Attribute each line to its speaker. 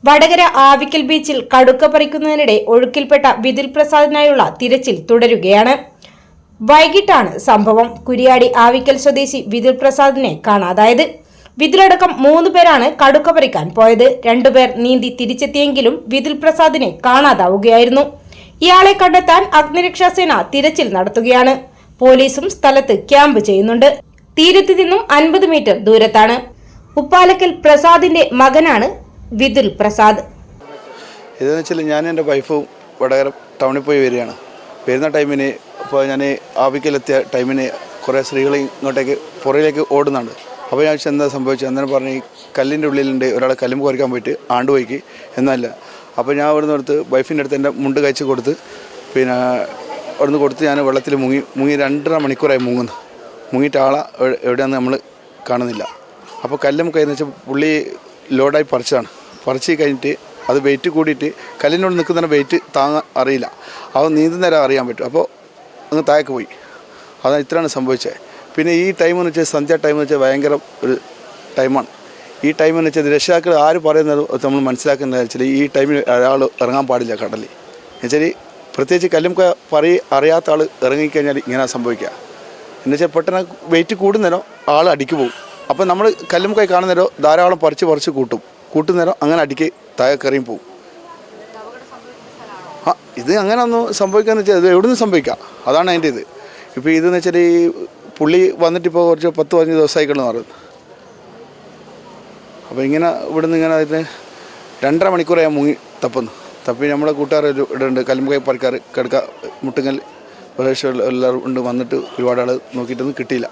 Speaker 1: വടകര ആവിക്കൽ ബീച്ചിൽ കടുക്ക പറിക്കുന്നതിനിടെ ഒഴുക്കിൽപ്പെട്ട വിതുൽ പ്രസാദിനായുള്ള തിരച്ചിൽ തുടരുകയാണ്. വൈകിട്ടാണ് സംഭവം. കുരിയാടി ആവിക്കൽ സ്വദേശി വിതുൽ പ്രസാദിനെ കാണാതായത്. വിതുലടക്കം 3 പേരാണ് കടുക്ക പറിക്കാൻ പോയത്. 2 പേർ നീന്തി തിരിച്ചെത്തിയെങ്കിലും വിതുൽ പ്രസാദിനെ കാണാതാവുകയായിരുന്നു. ഇയാളെ കണ്ടെത്താൻ അഗ്നിരക്ഷാസേന തിരച്ചിൽ നടത്തുകയാണ്. പോലീസും സ്ഥലത്ത് ക്യാമ്പ് ചെയ്യുന്നുണ്ട്. തീരത്തു നിന്നും 50 മീറ്റർ ദൂരത്താണ്. ഉപ്പാലക്കൽ പ്രസാദിന്റെ മകനാണ് വിതുൽ പ്രസാദ്.
Speaker 2: ഇതെന്ന് വെച്ചാൽ ഞാൻ എൻ്റെ വൈഫും വടകര ടൗണിൽ പോയി വരികയാണ്. വരുന്ന ടൈമിന് ഇപ്പോൾ ഞാൻ ആവിക്കലെത്തിയ ടൈമിന് കുറേ സ്ത്രീകൾ ഇങ്ങോട്ടേക്ക് പുറയിലേക്ക് ഓടുന്നുണ്ട്. അപ്പോൾ ഞാൻ എന്താ സംഭവിച്ചത് അന്നേരം പറഞ്ഞ് ഈ കല്ലിൻ്റെ ഉള്ളിലുണ്ട് ഒരാളെ കല്ലുമ്പ് കുറയ്ക്കാൻ പോയിട്ട് ആണ്ടുപോയിക്ക് എന്നല്ല. അപ്പോൾ ഞാൻ അവിടുന്ന് എടുത്ത് വൈഫിൻ്റെ അടുത്ത് എൻ്റെ മുണ്ട് കഴിച്ച് കൊടുത്ത് പിന്നെ അവിടുന്ന് കൊടുത്ത് ഞാൻ വെള്ളത്തിൽ മുങ്ങി 2.5 മണിക്കൂറായി മുങ്ങിയിട്ട് ആളെ എവിടെയാണെന്ന് നമ്മൾ കാണുന്നില്ല. അപ്പോൾ കല്ലും കയ്യെന്ന് വെച്ചാൽ പുള്ളി ലോഡായി പറിച്ച് കഴിഞ്ഞിട്ട് അത് വെയിറ്റ് കൂടിയിട്ട് കല്ലിനോട് നിൽക്കുന്ന വെയിറ്റ് താങ്ങാൻ അറിയില്ല. അവ നീന്തുന്നേരം അറിയാൻ പറ്റും. അപ്പോൾ അങ്ങ് താഴേക്ക് പോയി. അതാണ് ഇത്രയാണ് സംഭവിച്ചത്. പിന്നെ ഈ ടൈമെന്ന് വെച്ചാൽ സന്ധ്യ ടൈമെന്ന് വെച്ചാൽ ഭയങ്കര ഒരു ടൈമാണ്. ഈ ടൈമെന്ന് വെച്ചാൽ രക്ഷാക്കൾ ആര് പറയുന്നത് നമ്മൾ മനസ്സിലാക്കുന്നത് വെച്ചാൽ ഈ ടൈമിൽ ഒരാൾ ഇറങ്ങാൻ പാടില്ല കടലിൽ. എന്നുവെച്ചാൽ പ്രത്യേകിച്ച് കല്ലും അറിയാത്ത ആൾ ഇറങ്ങിക്കഴിഞ്ഞാൽ ഇങ്ങനെ സംഭവിക്കുക. എന്നുവെച്ചാൽ പെട്ടെന്ന് വെയിറ്റ് കൂടുന്നേരം ആൾ അടിക്ക് പോകും. അപ്പോൾ നമ്മൾ കല്ലും കൈ കാണുന്നേരം ധാരാളം പറിച്ച് കൂട്ടുന്നേരം അങ്ങനെ അടിക്ക് താഴെ കയറിയും പോകും. ഇത് അങ്ങനെ ഒന്നും സംഭവിക്കാന്ന് വെച്ചാൽ ഇത് എവിടെ നിന്ന് സംഭവിക്കാം, അതാണ് അതിൻ്റെ ഇത്. ഇപ്പോൾ ഇതെന്ന് വെച്ചാൽ ഈ പുള്ളി വന്നിട്ടിപ്പോൾ കുറച്ച് 10-15 ദിവസമായിക്കളെന്ന് പറയുന്നത്. അപ്പോൾ ഇങ്ങനെ ഇവിടുന്ന് ഇങ്ങനെ അതിന് 2.5 മണിക്കൂറായി മുങ്ങി തപ്പി നമ്മളെ കൂട്ടുകാർ ഇടുന്നുണ്ട്. കല്ലുമ്പകൈ പറിക്കാർ കിടക്ക മുട്ടുങ്ങൽ പ്രദേശം എല്ലാവരും ഉണ്ട്. വന്നിട്ട് ഒരുപാട് ആൾ നോക്കിയിട്ടൊന്നും കിട്ടിയില്ല.